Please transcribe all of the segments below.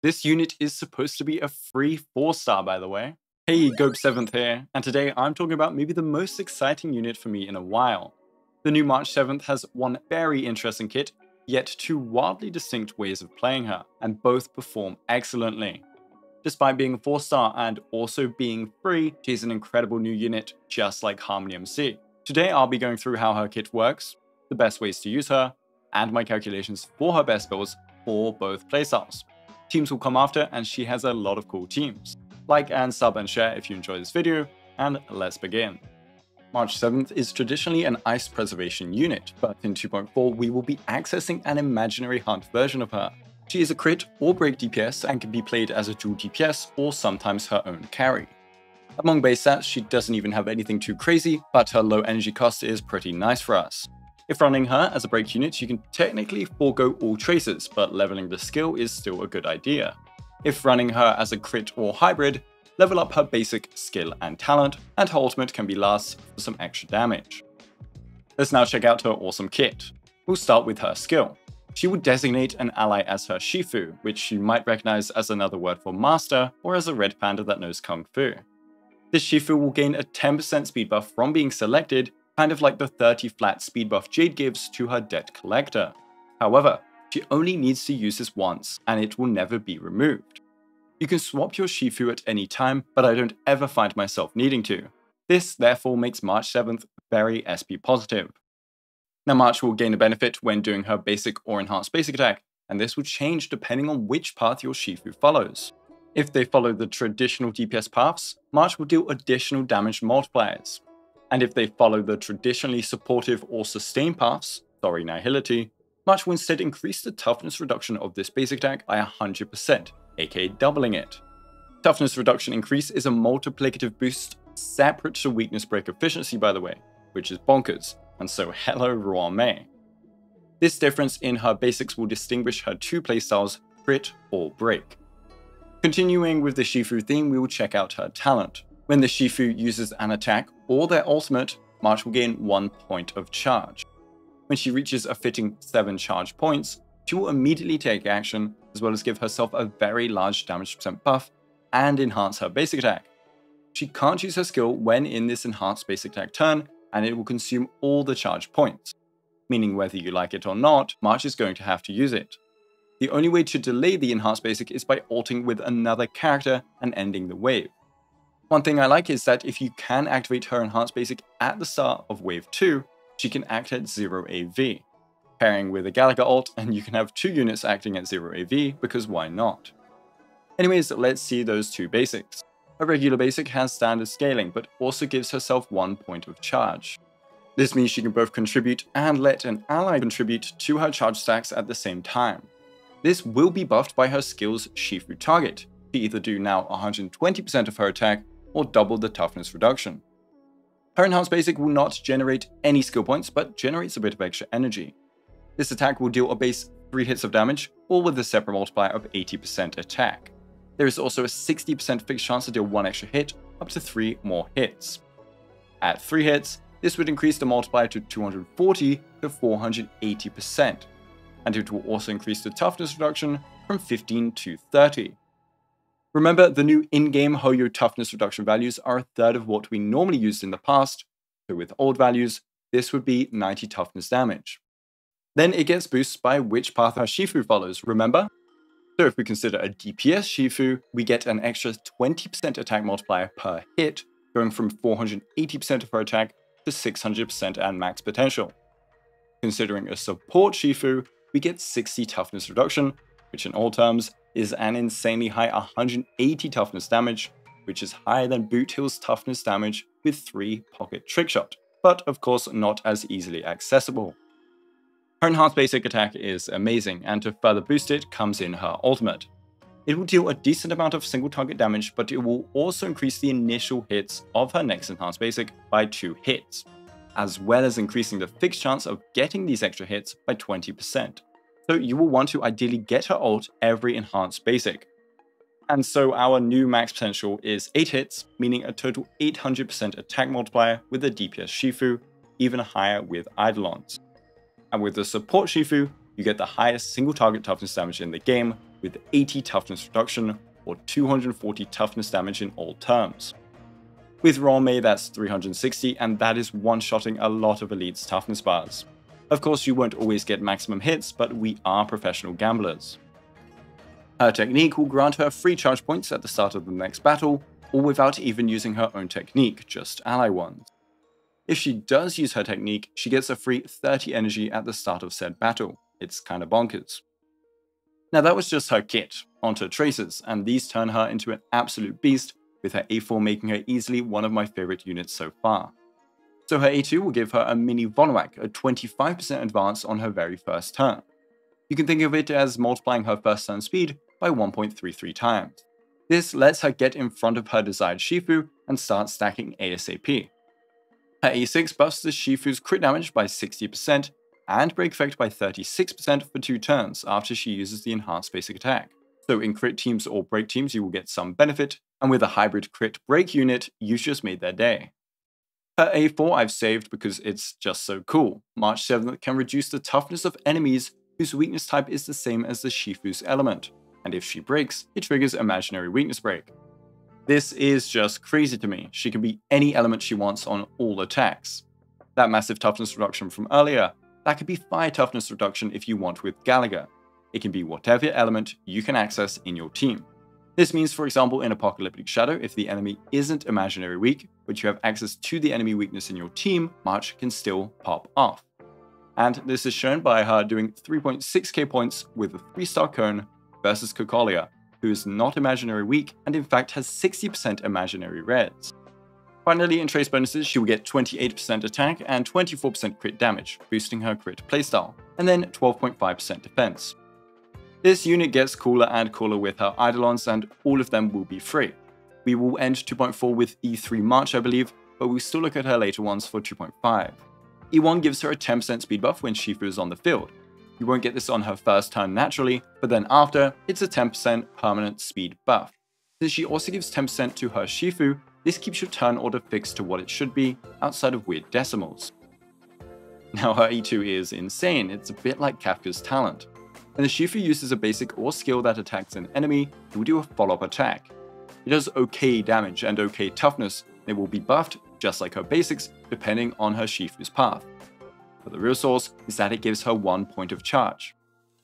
This unit is supposed to be a free 4-star, by the way. Hey, Guoba7th here, and today I'm talking about maybe the most exciting unit for me in a while. The new March 7th has one very interesting kit, yet two wildly distinct ways of playing her, and both perform excellently. Despite being a 4-star and also being free, she's an incredible new unit, just like Harmony MC. Today I'll be going through how her kit works, the best ways to use her, and my calculations for her best builds for both playstyles. Teams will come after, and she has a lot of cool teams. Like and sub and share if you enjoy this video, and let's begin. March 7th is traditionally an ice preservation unit, but in 2.4 we will be accessing an imaginary hunt version of her. She is a crit or break DPS and can be played as a dual DPS or sometimes her own carry. Among base stats, she doesn't even have anything too crazy, but her low energy cost is pretty nice for us. If running her as a break unit, you can technically forego all traces, but leveling the skill is still a good idea. If running her as a crit or hybrid, level up her basic skill and talent, and her ultimate can be last for some extra damage. Let's now check out her awesome kit. We'll start with her skill. She will designate an ally as her Shifu, which you might recognize as another word for master or as a red panda that knows Kung Fu. This Shifu will gain a 10% speed buff from being selected, kind of like the 30 flat speed buff Jade gives to her debt collector. However, she only needs to use this once, and it will never be removed. You can swap your Shifu at any time, but I don't ever find myself needing to. This therefore makes March 7th very SP positive. Now March will gain a benefit when doing her basic or enhanced basic attack, and this will change depending on which path your Shifu follows. If they follow the traditional DPS paths, March will deal additional damage multipliers. And if they follow the traditionally supportive or sustain paths, sorry Nihility, March will instead increase the toughness reduction of this basic attack by 100%, aka doubling it. Toughness reduction increase is a multiplicative boost separate to weakness break efficiency, by the way, which is bonkers, and so hello Rouen May. This difference in her basics will distinguish her two playstyles, crit or break. Continuing with the Shifu theme, we will check out her talent. When the Shifu uses an attack or their ultimate, March will gain 1 point of charge. When she reaches a fitting 7 charge points, she will immediately take action, as well as give herself a very large damage percent buff and enhance her basic attack. She can't use her skill when in this enhanced basic attack turn, and it will consume all the charge points, meaning whether you like it or not, March is going to have to use it. The only way to delay the enhanced basic is by ulting with another character and ending the wave. One thing I like is that if you can activate her enhanced basic at the start of wave 2, she can act at 0 AV. Pairing with a Galaga ult, and you can have two units acting at 0 AV, because why not? Anyways, let's see those two basics. A regular basic has standard scaling, but also gives herself 1 point of charge. This means she can both contribute and let an ally contribute to her charge stacks at the same time. This will be buffed by her skill's Shifu target, to either do now 120% of her attack or double the toughness reduction. Her enhanced basic will not generate any skill points, but generates a bit of extra energy. This attack will deal a base 3 hits of damage, all with a separate multiplier of 80% attack. There is also a 60% fixed chance to deal 1 extra hit, up to 3 more hits. At 3 hits, this would increase the multiplier to 240 to 480%, and it will also increase the toughness reduction from 15 to 30. Remember, the new in-game Hoyo toughness reduction values are a third of what we normally used in the past, so with old values, this would be 90 toughness damage. Then it gets boosted by which path her Shifu follows, remember? So if we consider a DPS Shifu, we get an extra 20% attack multiplier per hit, going from 480% of her attack to 600% and max potential. Considering a support Shifu, we get 60 toughness reduction, which in all terms is an insanely high 180 toughness damage, which is higher than Boot Hill's toughness damage with 3 pocket trickshot, but of course not as easily accessible. Her enhanced basic attack is amazing, and to further boost it comes in her ultimate. It will deal a decent amount of single target damage, but it will also increase the initial hits of her next enhanced basic by 2 hits, as well as increasing the fixed chance of getting these extra hits by 20%. So you will want to ideally get her ult every enhanced basic. And so our new max potential is 8 hits, meaning a total 800% attack multiplier with the DPS Shifu, even higher with Eidolons. And with the support Shifu, you get the highest single target toughness damage in the game, with with 80 toughness reduction, or 240 toughness damage in all terms. With Raw May, that's 360, and that is one-shotting a lot of Elite's toughness bars. Of course, you won't always get maximum hits, but we are professional gamblers. Her technique will grant her free charge points at the start of the next battle, or without even using her own technique, just ally ones. If she does use her technique, she gets a free 30 energy at the start of said battle. It's kinda bonkers. Now that was just her kit, onto traces, and these turn her into an absolute beast, with her A4 making her easily one of my favorite units so far. So her A2 will give her a mini Vonwhack, a 25% advance on her very first turn. You can think of it as multiplying her first turn speed by 1.33 times. This lets her get in front of her desired Shifu and start stacking ASAP. Her A6 buffs the Shifu's crit damage by 60% and break effect by 36% for 2 turns after she uses the enhanced basic attack. So in crit teams or break teams you will get some benefit, and with a hybrid crit break unit, you just made their day. Her A4 I've saved because it's just so cool. March 7th can reduce the toughness of enemies whose weakness type is the same as the Shifu's element, and if she breaks, it triggers imaginary weakness break. This is just crazy to me. She can be any element she wants on all attacks. That massive toughness reduction from earlier, that could be fire toughness reduction if you want with Gallagher. It can be whatever element you can access in your team. This means, for example, in Apocalyptic Shadow, if the enemy isn't imaginary weak, but you have access to the enemy weakness in your team, March can still pop off. And this is shown by her doing 3.6k points with a 3-star cone versus Kokolia, who is not imaginary weak and in fact has 60% imaginary reds. Finally, in trace bonuses, she will get 28% attack and 24% crit damage, boosting her crit playstyle, and then 12.5% defense. This unit gets cooler and cooler with her Eidolons, and all of them will be free. We will end 2.4 with E3 March, I believe, but we'll still look at her later ones for 2.5. E1 gives her a 10% speed buff when Shifu is on the field. You won't get this on her first turn naturally, but then after, it's a 10% permanent speed buff. Since she also gives 10% to her Shifu, this keeps your turn order fixed to what it should be, outside of weird decimals. Now her E2 is insane, it's a bit like Kafka's talent. When the Shifu uses a basic or skill that attacks an enemy, it will do a follow-up attack. It does okay damage and okay toughness, and it will be buffed, just like her basics, depending on her Shifu's path. But the real source is that it gives her 1 point of charge.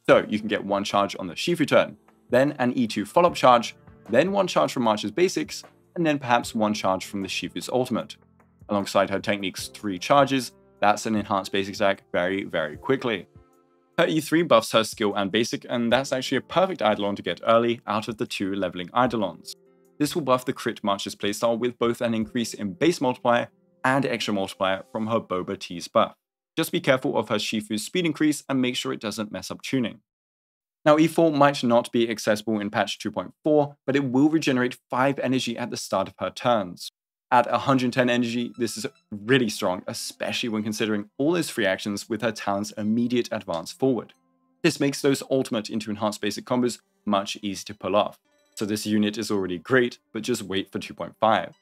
So you can get 1 charge on the Shifu turn, then an E2 follow-up charge, then 1 charge from March's basics, and then perhaps 1 charge from the Shifu's ultimate. Alongside her technique's 3 charges, that's an enhanced basic attack very, very quickly. Her E3 buffs her skill and basic, and that's actually a perfect Eidolon to get early out of the 2 leveling Eidolons. This will buff the crit March's playstyle with both an increase in base multiplier and extra multiplier from her Boba T's buff. Just be careful of her Shifu's speed increase and make sure it doesn't mess up tuning. Now E4 might not be accessible in patch 2.4, but it will regenerate 5 energy at the start of her turns. At 110 energy, this is really strong, especially when considering all those free actions with her talent's immediate advance forward. This makes those ultimate into enhanced basic combos much easier to pull off. So this unit is already great, but just wait for 2.5.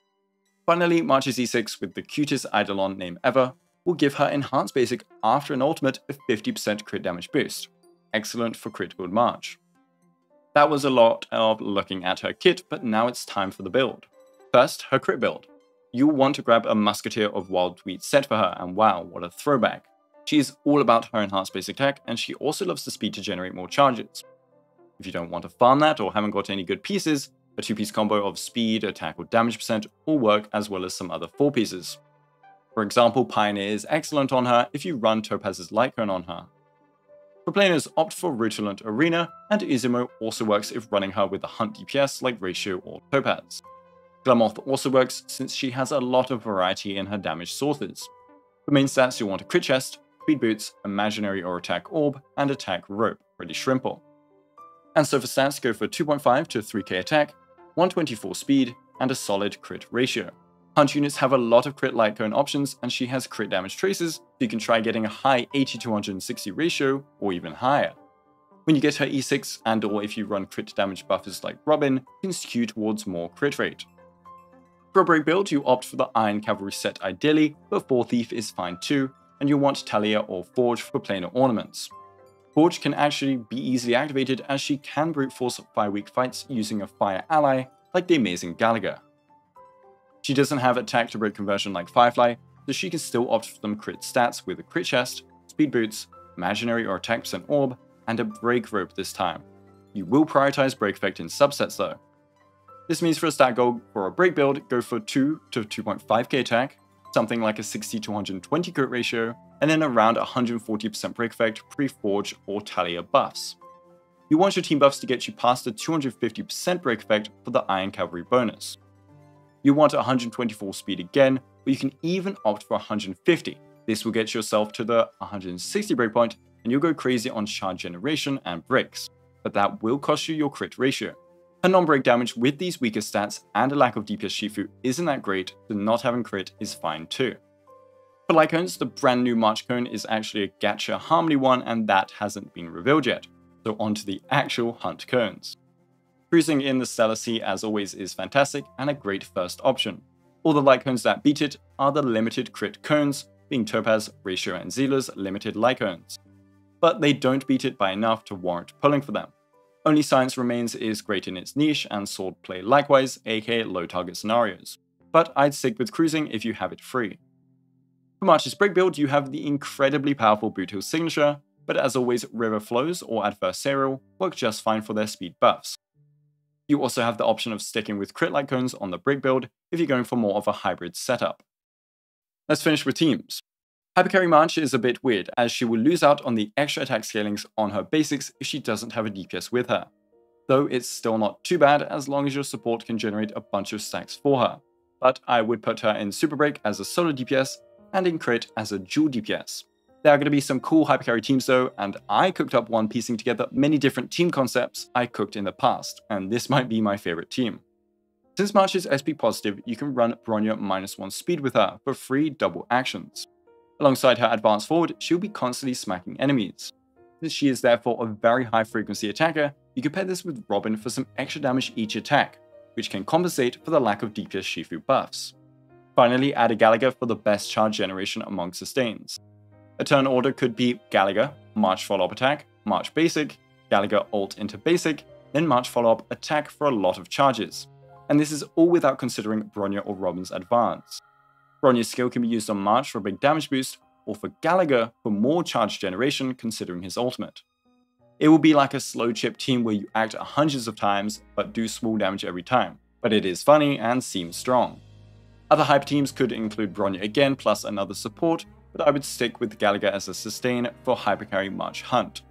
Finally, March's E6 with the cutest Eidolon name ever will give her enhanced basic after an ultimate a 50% crit damage boost. Excellent for crit build March. That was a lot of looking at her kit, but now it's time for the build. First, her crit build. You'll want to grab a Musketeer of Wild Wheat set for her, and wow, what a throwback. She is all about her enhanced basic attack, and she also loves the speed to generate more charges. If you don't want to farm that or haven't got any good pieces, a 2-piece combo of speed, attack, or damage percent will work, as well as some other 4 pieces. For example, Pioneer is excellent on her if you run Topaz's Light Cone on her. For planers, opt for Rutilant Arena, and Izumo also works if running her with a Hunt DPS like Ratio or Topaz. Glamoth also works since she has a lot of variety in her damage sources. For main stats, you'll want a Crit Chest, Speed Boots, Imaginary or Attack Orb, and Attack Rope, pretty shrimple. And so for stats, go for 2.5 to 3k attack, 124 speed, and a solid crit ratio. Hunt units have a lot of crit light cone options, and she has crit damage traces, so you can try getting a high 80 to 160 ratio, or even higher. When you get her E6, and or if you run crit damage buffers like Robin, you can skew towards more crit rate. For a break build, you opt for the Iron Cavalry set ideally, but 4 Thief is fine too, and you'll want Talia or Forge for planar ornaments. Forge can actually be easily activated as she can brute force fire weak fights using a fire ally like the amazing Gallagher. She doesn't have attack to break conversion like Firefly, so she can still opt for some crit stats with a crit chest, speed boots, imaginary or attack percent orb, and a break rope this time. You will prioritize break effect in subsets though. This means for a stat goal for a break build, go for 2 to 2.5k attack, something like a 60 to 120 crit ratio, and then around 140% break effect pre-forge or Talia buffs. You want your team buffs to get you past the 250% break effect for the Iron Cavalry bonus. You want 124 speed again, but you can even opt for 150. This will get yourself to the 160 breakpoint, and you'll go crazy on shard generation and breaks, but that will cost you your crit ratio. Her non-break damage with these weaker stats and a lack of DPS Shifu isn't that great, so not having crit is fine too. For light cones, the brand new March cone is actually a gacha harmony one, and that hasn't been revealed yet, so on to the actual hunt cones. Cruising in the Stellar Sea as always is fantastic and a great first option. All the light cones that beat it are the limited crit cones, being Topaz, Ratio and Zila's limited light cones. But they don't beat it by enough to warrant pulling for them. Only Science Remains is great in its niche and sword play likewise, aka low target scenarios. But I'd stick with Cruising if you have it free. For March's break build, you have the incredibly powerful Boot Hill signature, but as always River Flows or Adversarial work just fine for their speed buffs. You also have the option of sticking with crit light cones on the break build if you're going for more of a hybrid setup. Let's finish with teams. Hypercarry March is a bit weird, as she will lose out on the extra attack scalings on her basics if she doesn't have a DPS with her. Though it's still not too bad as long as your support can generate a bunch of stacks for her. But I would put her in Super Break as a solo DPS and in crit as a dual DPS. There are going to be some cool Hypercarry teams though, and I cooked up one piecing together many different team concepts I cooked in the past, and this might be my favorite team. Since March is SP positive, you can run Bronya -1 speed with her for free double actions. Alongside her advanced forward, she'll be constantly smacking enemies. Since she is therefore a very high frequency attacker, you can pair this with Robin for some extra damage each attack, which can compensate for the lack of DPS Shifu buffs. Finally, add a Gallagher for the best charge generation among sustains. A turn order could be Gallagher, March follow-up attack, March basic, Gallagher ult into basic, then March follow-up attack for a lot of charges. And this is all without considering Bronya or Robin's advance. Bronya's skill can be used on March for a big damage boost, or for Gallagher for more charge generation considering his ultimate. It will be like a slow chip team where you act hundreds of times but do small damage every time, but it is funny and seems strong. Other hyper teams could include Bronya again plus another support, but I would stick with Gallagher as a sustain for Hypercarry March Hunt.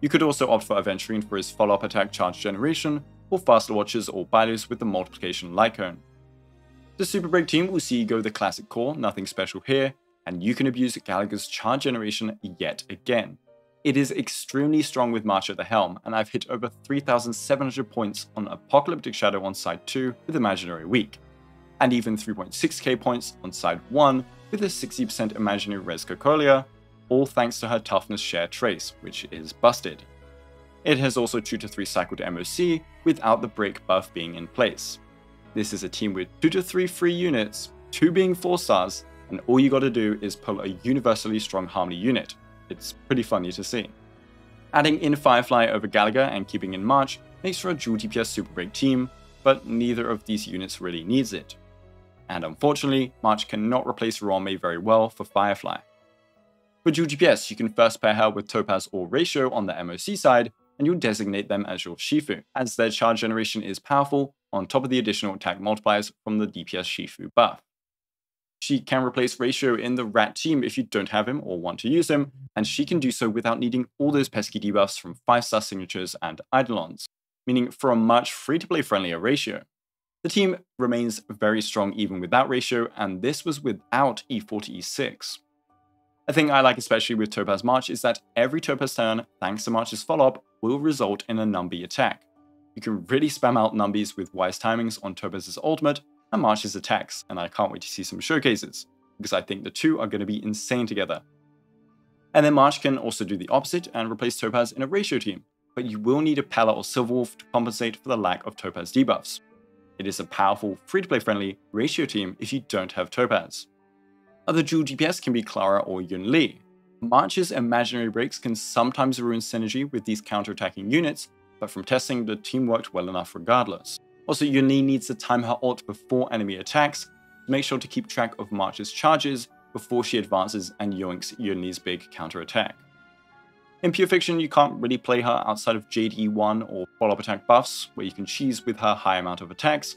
You could also opt for Aventurine for his follow-up attack charge generation, or Faster Watches or Bailos with the multiplication light cone. The Super Break team will see you go the classic core, nothing special here, and you can abuse Gallagher's charge generation yet again. It is extremely strong with March at the helm, and I've hit over 3,700 points on Apocalyptic Shadow on side 2 with Imaginary Weak, and even 3.6k points on side 1 with a 60% Imaginary Res Cocolia, all thanks to her Toughness Share Trace, which is busted. It has also 2 to 3 cycled MOC without the break buff being in place. This is a team with 2 to 3 free units, 2 being 4 stars, and all you gotta do is pull a universally strong Harmony unit. It's pretty funny to see. Adding in Firefly over Gallagher and keeping in March makes for a dual DPS Super Break team, but neither of these units really needs it. And unfortunately, March cannot replace Rome very well for Firefly. For dual DPS, you can first pair her with Topaz or Ratio on the MOC side, and you'll designate them as your Shifu, as their charge generation is powerful on top of the additional attack multipliers from the DPS Shifu buff. She can replace Ratio in the Rat team if you don't have him or want to use him, and she can do so without needing all those pesky debuffs from 5-star signatures and Eidolons, meaning for a much free-to-play friendlier Ratio. The team remains very strong even without Ratio, and this was without E4 to E6. A thing I like especially with Topaz March is that every Topaz turn, thanks to March's follow-up, will result in a Numby attack. You can really spam out Numbies with wise timings on Topaz's ultimate and March's attacks, and I can't wait to see some showcases, because I think the two are going to be insane together. And then March can also do the opposite and replace Topaz in a Ratio team, but you will need a Pella or Silverwolf to compensate for the lack of Topaz debuffs. It is a powerful, free-to-play friendly Ratio team if you don't have Topaz. Other dual DPS can be Clara or Yunli. March's imaginary breaks can sometimes ruin synergy with these counter-attacking units, but from testing, the team worked well enough regardless. Also, Yunli needs to time her ult before enemy attacks, to make sure to keep track of March's charges before she advances and yoinks Yunli's big counter-attack. In Pure Fiction, you can't really play her outside of Jade E1 or follow-up attack buffs, where you can cheese with her high amount of attacks,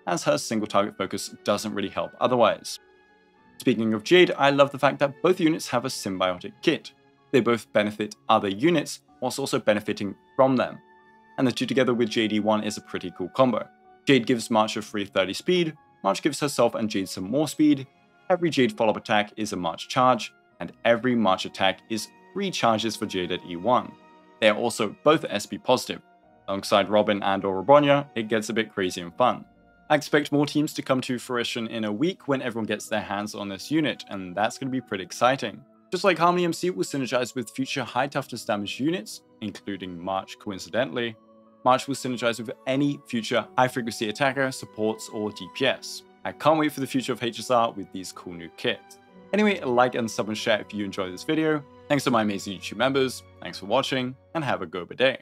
as her single target focus doesn't really help otherwise. Speaking of Jade, I love the fact that both units have a symbiotic kit. They both benefit other units, whilst also benefiting from them. And the two together with Jade E1 is a pretty cool combo. Jade gives March a free 30 speed, March gives herself and Jade some more speed, every Jade follow-up attack is a March charge, and every March attack is 3 charges for Jade at E1. They are also both SP positive. Alongside Robin and or Robonia, it gets a bit crazy and fun. I expect more teams to come to fruition in a week when everyone gets their hands on this unit, and that's going to be pretty exciting. Just like Harmony MC will synergize with future high toughness damage units, including March coincidentally, March will synergize with any future high frequency attacker, supports, or DPS. I can't wait for the future of HSR with these cool new kits. Anyway, like and sub and share if you enjoyed this video. Thanks to my amazing YouTube members, thanks for watching, and have a Guoba day.